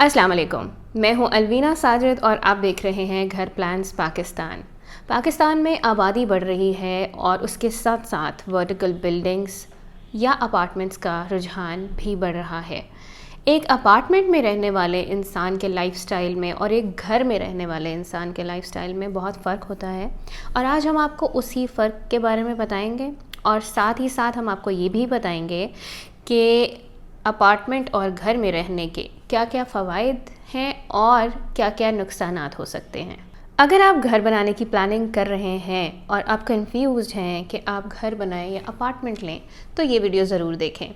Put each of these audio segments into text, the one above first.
अस्सलाम वालेकुम। मैं हूं अलवीना साजिद और आप देख रहे हैं घर प्लान्स पाकिस्तान। पाकिस्तान में आबादी बढ़ रही है और उसके साथ साथ वर्टिकल बिल्डिंग्स या अपार्टमेंट्स का रुझान भी बढ़ रहा है। एक अपार्टमेंट में रहने वाले इंसान के लाइफस्टाइल में और एक घर में रहने वाले इंसान के लाइफस्टाइल में बहुत फ़र्क होता है और आज हम आपको उसी फ़र्क के बारे में बताएंगे और साथ ही साथ हम आपको ये भी बताएंगे कि अपार्टमेंट और घर में रहने के क्या क्या फ़वाइद हैं और क्या क्या नुकसानात हो सकते हैं। अगर आप घर बनाने की प्लानिंग कर रहे हैं और आप कंफ्यूज्ड हैं कि आप घर बनाएं या अपार्टमेंट लें तो ये वीडियो ज़रूर देखें।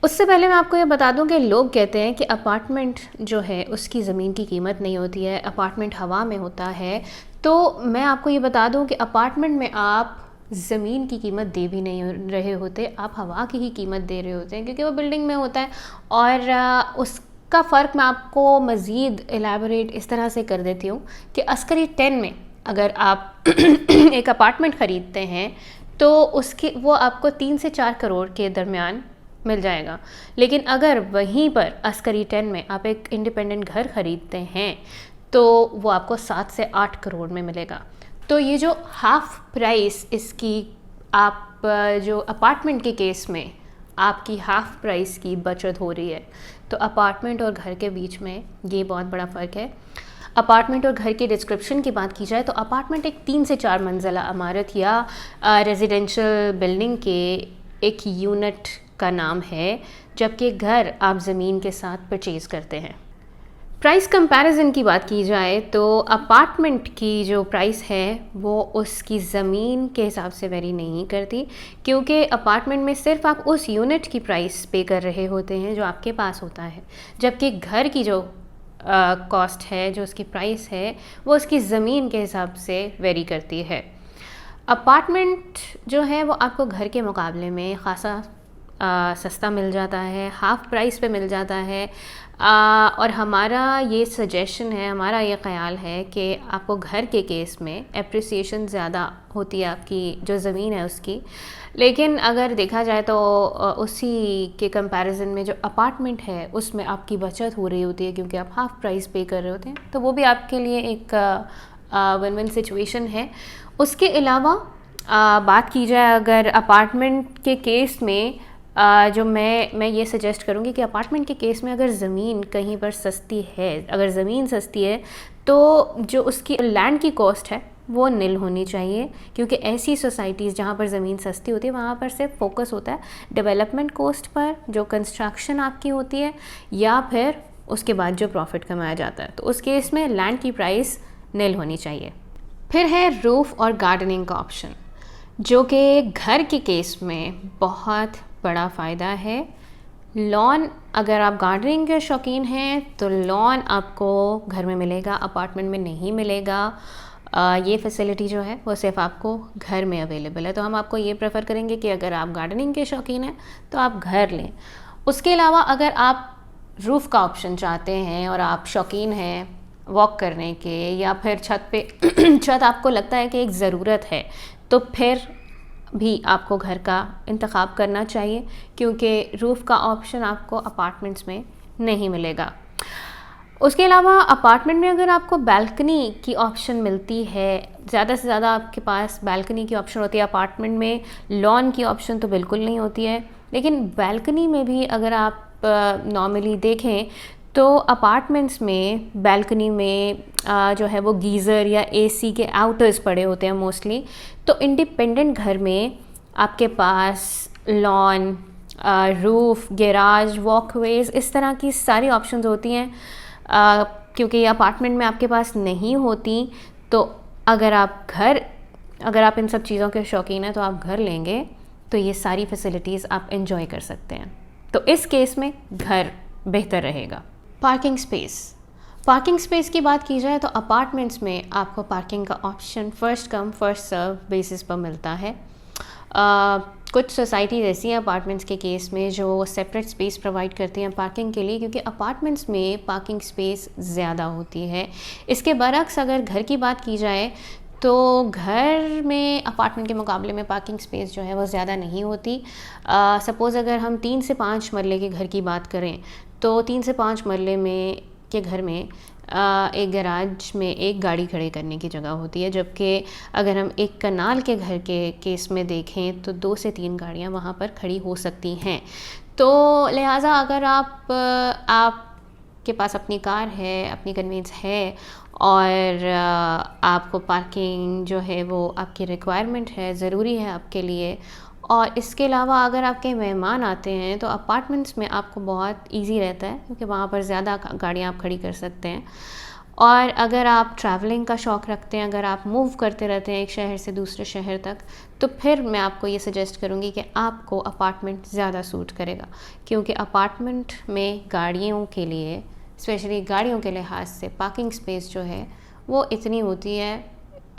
उससे पहले मैं आपको ये बता दूं कि लोग कहते हैं कि अपार्टमेंट जो है उसकी ज़मीन की कीमत नहीं होती है, अपार्टमेंट हवा में होता है। तो मैं आपको ये बता दूं कि अपार्टमेंट में आप ज़मीन की कीमत दे भी नहीं रहे होते, आप हवा की ही कीमत दे रहे होते हैं क्योंकि वो बिल्डिंग में होता है। और उसका फ़र्क मैं आपको मज़ीद एलैबोरेट इस तरह से कर देती हूँ कि अस्करी 10 में अगर आप एक अपार्टमेंट ख़रीदते हैं तो उसके वो आपको 3 से 4 करोड़ के दरमियान मिल जाएगा। लेकिन अगर वहीं पर अस्करी 10 में आप एक इंडिपेंडेंट घर ख़रीदते हैं तो वो आपको 7 से 8 करोड़ में मिलेगा। तो ये जो हाफ़ प्राइस इसकी आप जो अपार्टमेंट के केस में आपकी हाफ़ प्राइस की बचत हो रही है, तो अपार्टमेंट और घर के बीच में ये बहुत बड़ा फ़र्क है। अपार्टमेंट और घर की डिस्क्रिप्शन की बात की जाए तो अपार्टमेंट एक 3 से 4 मंजिला इमारत या रेजिडेंशियल बिल्डिंग के एक यूनिट का नाम है, जबकि घर आप ज़मीन के साथ परचेज़ करते हैं। प्राइस कंपैरिजन की बात की जाए तो अपार्टमेंट की जो प्राइस है वो उसकी ज़मीन के हिसाब से वेरी नहीं करती, क्योंकि अपार्टमेंट में सिर्फ आप उस यूनिट की प्राइस पे कर रहे होते हैं जो आपके पास होता है, जबकि घर की जो कॉस्ट है, जो उसकी प्राइस है, वो उसकी ज़मीन के हिसाब से वेरी करती है। अपार्टमेंट जो है वो आपको घर के मुकाबले में ख़ासा सस्ता मिल जाता है, हाफ़ प्राइस पे मिल जाता है। और हमारा ये सजेशन है, हमारा ये ख़्याल है कि आपको घर के केस में एप्रिसिएशन ज़्यादा होती है आपकी जो ज़मीन है उसकी। लेकिन अगर देखा जाए तो उसी के कंपैरिजन में जो अपार्टमेंट है उसमें आपकी बचत हो रही होती है, क्योंकि आप हाफ़ प्राइस पे कर रहे होते हैं, तो वो भी आपके लिए एक विन विन सिचुएशन है। उसके अलावा बात की जाए अगर अपार्टमेंट के केस में जो मैं ये सजेस्ट करूँगी कि अपार्टमेंट के केस में अगर ज़मीन कहीं पर सस्ती है, अगर ज़मीन सस्ती है तो जो उसकी लैंड की कॉस्ट है वो नील होनी चाहिए, क्योंकि ऐसी सोसाइटीज़ जहाँ पर ज़मीन सस्ती होती है वहाँ पर सिर्फ फोकस होता है डेवलपमेंट कॉस्ट पर, जो कंस्ट्रक्शन आपकी होती है, या फिर उसके बाद जो प्रॉफिट कमाया जाता है। तो उस केस में लैंड की प्राइस नील होनी चाहिए। फिर है रूफ़ और गार्डनिंग का ऑप्शन, जो कि घर के केस में बहुत बड़ा फ़ायदा है। लॉन, अगर आप गार्डनिंग के शौकीन हैं तो लॉन आपको घर में मिलेगा, अपार्टमेंट में नहीं मिलेगा। ये फैसिलिटी जो है वो सिर्फ आपको घर में अवेलेबल है। तो हम आपको ये प्रेफर करेंगे कि अगर आप गार्डनिंग के शौकीन हैं तो आप घर लें। उसके अलावा अगर आप रूफ़ का ऑप्शन चाहते हैं और आप शौकीन हैं वॉक करने के, या फिर छत पे छत आपको लगता है कि एक ज़रूरत है, तो फिर भी आपको घर का इंतखाब करना चाहिए, क्योंकि रूफ़ का ऑप्शन आपको अपार्टमेंट्स में नहीं मिलेगा। उसके अलावा अपार्टमेंट में अगर आपको बालकनी की ऑप्शन मिलती है, ज़्यादा से ज़्यादा आपके पास बालकनी की ऑप्शन होती है। अपार्टमेंट में लॉन की ऑप्शन तो बिल्कुल नहीं होती है, लेकिन बालकनी में भी अगर आप नॉर्मली देखें तो अपार्टमेंट्स में बालकनी में जो है वो गीज़र या एसी के आउटर्स पड़े होते हैं मोस्टली। तो इंडिपेंडेंट घर में आपके पास लॉन, रूफ़, गैराज, वॉकवेज, इस तरह की सारी ऑप्शंस होती हैं। क्योंकि अपार्टमेंट में आपके पास नहीं होती, तो अगर आप इन सब चीज़ों के शौकीन हैं तो आप घर लेंगे तो ये सारी फैसिलिटीज़ आप एंजॉय कर सकते हैं। तो इस केस में घर बेहतर रहेगा। पार्किंग स्पेस की बात की जाए तो अपार्टमेंट्स में आपको पार्किंग का ऑप्शन फ़र्स्ट कम फ़र्स्ट सर्व बेसिस पर मिलता है। कुछ सोसाइटीज़ ऐसी हैं अपार्टमेंट्स के केस में जो सेपरेट स्पेस प्रोवाइड करती हैं पार्किंग के लिए, क्योंकि अपार्टमेंट्स में पार्किंग स्पेस ज़्यादा होती है। इसके बरक्स अगर घर की बात की जाए तो घर में अपार्टमेंट के मुकाबले में पार्किंग स्पेस जो है वो ज़्यादा नहीं होती। सपोज़ अगर हम 3 से 5 मरले के घर की बात करें तो 3 से 5 मरले में के घर में एक गैराज में एक गाड़ी खड़े करने की जगह होती है, जबकि अगर हम एक कनाल के घर के केस में देखें तो 2 से 3 गाड़ियाँ वहाँ पर खड़ी हो सकती हैं। तो लिहाजा अगर आपके पास अपनी कार है, अपनी कन्वेंस है और आपको पार्किंग जो है वो आपकी रिक्वायरमेंट है, ज़रूरी है आपके लिए, और इसके अलावा अगर आपके मेहमान आते हैं तो अपार्टमेंट्स में आपको बहुत इजी रहता है क्योंकि वहाँ पर ज़्यादा गाड़ियाँ आप खड़ी कर सकते हैं। और अगर आप ट्रैवलिंग का शौक़ रखते हैं, अगर आप मूव करते रहते हैं एक शहर से दूसरे शहर तक, तो फिर मैं आपको ये सजेस्ट करूँगी कि आपको अपार्टमेंट ज़्यादा सूट करेगा, क्योंकि अपार्टमेंट में गाड़ियों के लिए, स्पेशली गाड़ियों के लिहाज से पार्किंग स्पेस जो है वो इतनी होती है,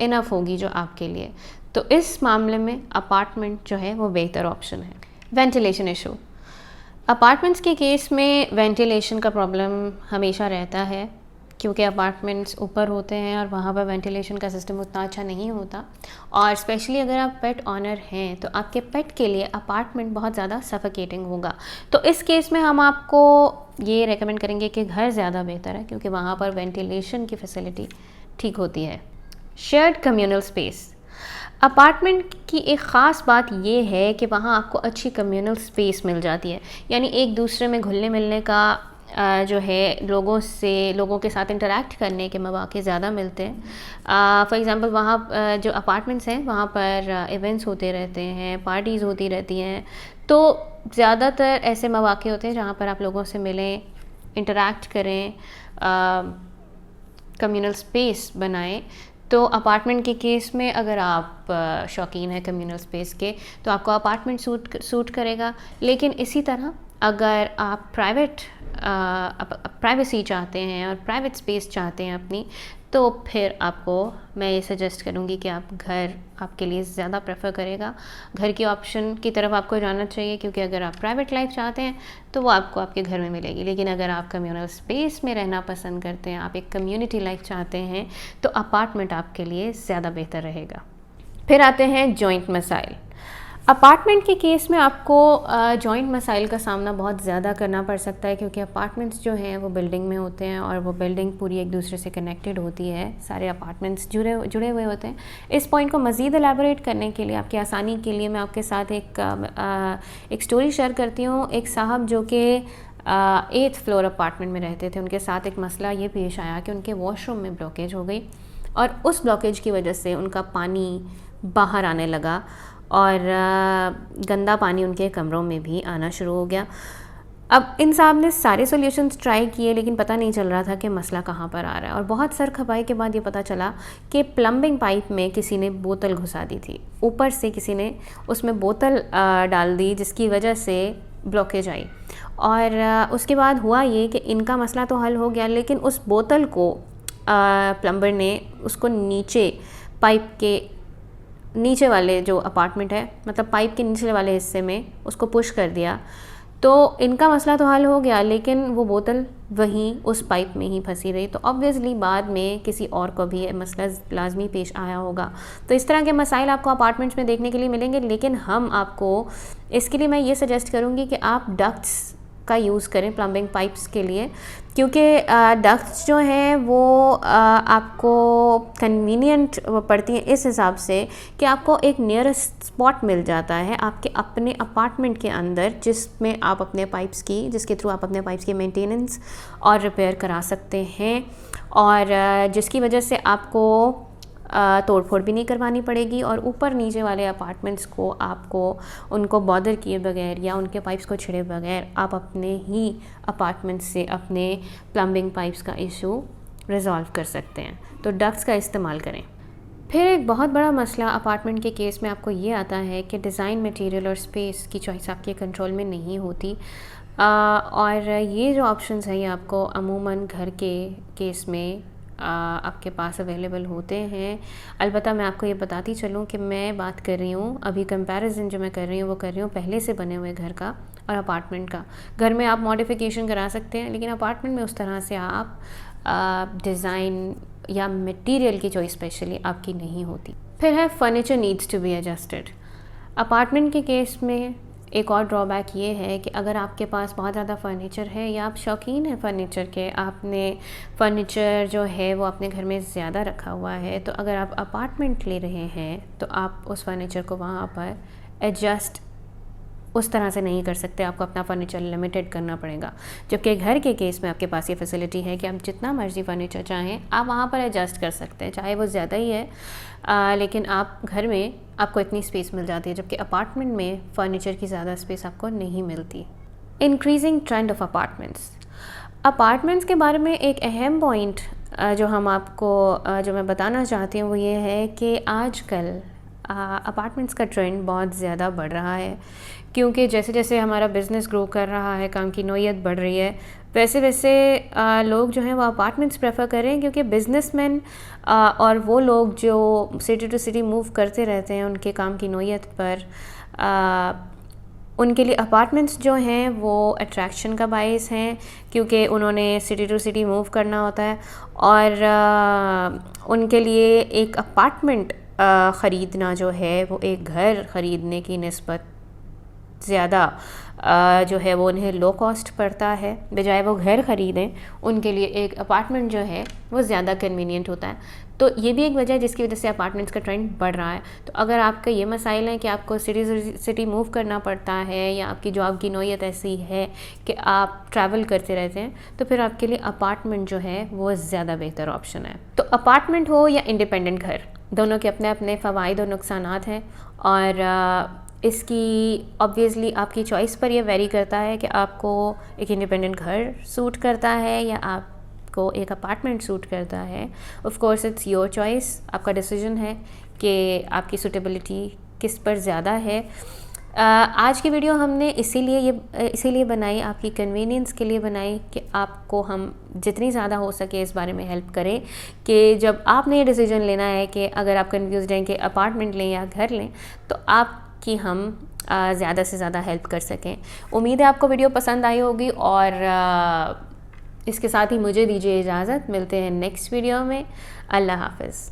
इनफ होगी जो आपके लिए। तो इस मामले में अपार्टमेंट जो है वो बेहतर ऑप्शन है। वेंटिलेशन इशू, अपार्टमेंट्स के केस में वेंटिलेशन का प्रॉब्लम हमेशा रहता है क्योंकि अपार्टमेंट्स ऊपर होते हैं और वहाँ पर वेंटिलेशन का सिस्टम उतना अच्छा नहीं होता, और स्पेशली अगर आप पेट ऑनर हैं तो आपके पेट के लिए अपार्टमेंट बहुत ज़्यादा सफोकेटिंग होगा। तो इस केस में हम आपको ये रेकमेंड करेंगे कि घर ज़्यादा बेहतर है क्योंकि वहाँ पर वेंटिलेशन की फैसिलिटी ठीक होती है। शेयर्ड कम्युनल स्पेस, अपार्टमेंट की एक ख़ास बात ये है कि वहाँ आपको अच्छी कम्युनल स्पेस मिल जाती है, यानी एक दूसरे में घुलने मिलने का जो है लोगों के साथ इंटरेक्ट करने के मौके ज़्यादा मिलते हैं। फॉर एग्ज़ाम्पल वहाँ जो अपार्टमेंट्स हैं वहाँ पर इवेंट्स होते रहते हैं, पार्टीज़ होती रहती हैं, तो ज़्यादातर ऐसे मौके होते हैं जहाँ पर आप लोगों से मिलें, इंटरेक्ट करें, कम्युनल स्पेस बनाएं। तो अपार्टमेंट के केस में अगर आप शौकीन हैं कम्युनल स्पेस के तो आपको अपार्टमेंट सूट करेगा, लेकिन इसी तरह अगर आप प्राइवेसी चाहते हैं और प्राइवेट स्पेस चाहते हैं अपनी, तो फिर आपको मैं ये सजेस्ट करूँगी कि आप घर आपके लिए ज़्यादा प्रेफर करेगा। घर की ऑप्शन की तरफ आपको जाना चाहिए क्योंकि अगर आप प्राइवेट लाइफ चाहते हैं तो वो आपको आपके घर में मिलेगी, लेकिन अगर आप कम्युनल स्पेस में रहना पसंद करते हैं, आप एक कम्युनिटी लाइफ चाहते हैं, तो अपार्टमेंट आपके लिए ज़्यादा बेहतर रहेगा। फिर आते हैं जॉइंट मसाइल। अपार्टमेंट के केस में आपको जॉइंट मसाइल का सामना बहुत ज़्यादा करना पड़ सकता है क्योंकि अपार्टमेंट्स जो हैं वो बिल्डिंग में होते हैं और वो बिल्डिंग पूरी एक दूसरे से कनेक्टेड होती है, सारे अपार्टमेंट्स जुड़े हुए होते हैं। इस पॉइंट को मज़ीद एलैबोरेट करने के लिए, आपकी आसानी के लिए, मैं आपके साथ एक स्टोरी शेयर करती हूँ। एक साहब जो कि 8th फ्लोर अपार्टमेंट में रहते थे, उनके साथ एक मसला ये पेश आया कि उनके वॉशरूम में ब्लॉकेज हो गई और उस ब्लॉकेज की वजह से उनका पानी बाहर आने लगा और गंदा पानी उनके कमरों में भी आना शुरू हो गया। अब इन साहब ने सारे सॉल्यूशंस ट्राई किए लेकिन पता नहीं चल रहा था कि मसला कहाँ पर आ रहा है, और बहुत सर खपाई के बाद ये पता चला कि प्लम्बिंग पाइप में किसी ने बोतल घुसा दी थी, ऊपर से किसी ने उसमें बोतल डाल दी जिसकी वजह से ब्लॉकेज आई। और उसके बाद हुआ ये कि इनका मसला तो हल हो गया, लेकिन उस बोतल को प्लम्बर ने उसको नीचे पाइप के नीचे वाले जो अपार्टमेंट है, मतलब पाइप के नीचे वाले हिस्से में उसको पुश कर दिया। तो इनका मसला तो हल हो गया लेकिन वो बोतल वहीं उस पाइप में ही फंसी रही, तो ऑब्वियसली बाद में किसी और को भी ये मसला लाजमी पेश आया होगा। तो इस तरह के मसाइल आपको अपार्टमेंट्स में देखने के लिए मिलेंगे, लेकिन हम आपको इसके लिए मैं ये सजेस्ट करूँगी कि आप डक्ट्स का यूज़ करें प्लम्बिंग पाइप्स के लिए, क्योंकि डक्ट्स जो हैं वो आपको कन्वीनियंट पड़ती हैं इस हिसाब से कि आपको एक नियरेस्ट स्पॉट मिल जाता है आपके अपने अपार्टमेंट के अंदर जिसके थ्रू आप अपने पाइप्स की मेंटेनेंस और रिपेयर करा सकते हैं, और जिसकी वजह से आपको तोड़फोड़ भी नहीं करवानी पड़ेगी, और ऊपर नीचे वाले अपार्टमेंट्स को आपको उनको बॉदर किए बगैर या उनके पाइप्स को छिड़े बगैर आप अपने ही अपार्टमेंट से अपने प्लम्बिंग पाइप्स का इशू रिजॉल्व कर सकते हैं। तो डक्ट्स का इस्तेमाल करें। फिर एक बहुत बड़ा मसला अपार्टमेंट के केस में आपको ये आता है कि डिज़ाइन, मटेरियल और स्पेस की चॉइस आपके कंट्रोल में नहीं होती, और ये जो ऑप्शंस हैं ये आपको अमूमन घर के केस में आपके पास अवेलेबल होते हैं। अलबत्ता मैं आपको ये बताती चलूँ कि मैं बात कर रही हूँ अभी, कंपैरिजन जो मैं कर रही हूँ वो कर रही हूँ पहले से बने हुए घर का और अपार्टमेंट का। घर में आप मॉडिफिकेशन करा सकते हैं, लेकिन अपार्टमेंट में उस तरह से आप डिज़ाइन या मटेरियल की चॉइस स्पेशली आपकी नहीं होती। फिर है furniture needs to be adjusted. Apartment के केस में एक और ड्रॉबैक ये है कि अगर आपके पास बहुत ज़्यादा फ़र्नीचर है या आप शौकीन हैं फ़र्नीचर के, आपने फ़र्नीचर जो है वो अपने घर में ज़्यादा रखा हुआ है, तो अगर आप अपार्टमेंट ले रहे हैं तो आप उस फर्नीचर को वहाँ पर एडजस्ट उस तरह से नहीं कर सकते, आपको अपना फ़र्नीचर लिमिटेड करना पड़ेगा। जबकि घर के केस में आपके पास ये फैसिलिटी है कि आप जितना मर्ज़ी फ़र्नीचर चाहें आप वहाँ पर एडजस्ट कर सकते हैं, चाहे वो ज़्यादा ही है लेकिन आप घर में आपको इतनी स्पेस मिल जाती है, जबकि अपार्टमेंट में फ़र्नीचर की ज़्यादा स्पेस आपको नहीं मिलती। इंक्रीजिंग ट्रेंड ऑफ अपार्टमेंट्स के बारे में एक अहम पॉइंट जो हम आपको जो मैं बताना चाहती हूँ वो ये है कि आजकल अपार्टमेंट्स का ट्रेंड बहुत ज़्यादा बढ़ रहा है, क्योंकि जैसे जैसे हमारा बिज़नेस ग्रो कर रहा है, काम की नौयत बढ़ रही है, वैसे वैसे लोग जो हैं वो अपार्टमेंट्स प्रेफर कर रहे हैं, क्योंकि बिज़नेसमैन और वो लोग जो सिटी टू सिटी मूव करते रहते हैं उनके काम की नौयत पर उनके लिए अपार्टमेंट्स जो हैं वो अट्रैक्शन का बाइस हैं, क्योंकि उन्होंने सिटी टू सिटी मूव करना होता है और उनके लिए एक अपार्टमेंट ख़रीदना जो है वो एक घर ख़रीदने की निस्बत ज़्यादा जो है वो उन्हें लो कॉस्ट पड़ता है। बजाय वो घर ख़रीदें उनके लिए एक अपार्टमेंट जो है वो ज़्यादा कन्वीनियंट होता है। तो ये भी एक वजह है जिसकी वजह से अपार्टमेंट्स का ट्रेंड बढ़ रहा है। तो अगर आपका ये मसाइल है कि आपको सिटी मूव करना पड़ता है या आपकी जॉब की नौयत ऐसी है कि आप ट्रैवल करते रहते हैं, तो फिर आपके लिए अपार्टमेंट जो है वो ज़्यादा बेहतर ऑप्शन है। तो अपार्टमेंट हो या इंडिपेंडेंट घर, दोनों के अपने अपने फ़वाइद और नुकसानात हैं और इसकी ऑब्वियसली आपकी चॉइस पर यह वेरी करता है कि आपको एक इंडिपेंडेंट घर सूट करता है या आपको एक अपार्टमेंट सूट करता है। Of course it's your choice, आपका डिसीजन है कि आपकी सूटेबिलिटी किस पर ज़्यादा है। आज की वीडियो हमने इसीलिए बनाई, आपकी कन्वीनियंस के लिए बनाई कि आपको हम जितनी ज़्यादा हो सके इस बारे में हेल्प करें कि जब आपने ये डिसीजन लेना है कि अगर आप कन्फ्यूज़ड हैं कि अपार्टमेंट लें या घर लें, तो आपकी हम ज़्यादा से ज़्यादा हेल्प कर सकें। उम्मीद है आपको वीडियो पसंद आई होगी और इसके साथ ही मुझे दीजिए इजाज़त, मिलते हैं नेक्स्ट वीडियो में। अल्लाह हाफ़िज़।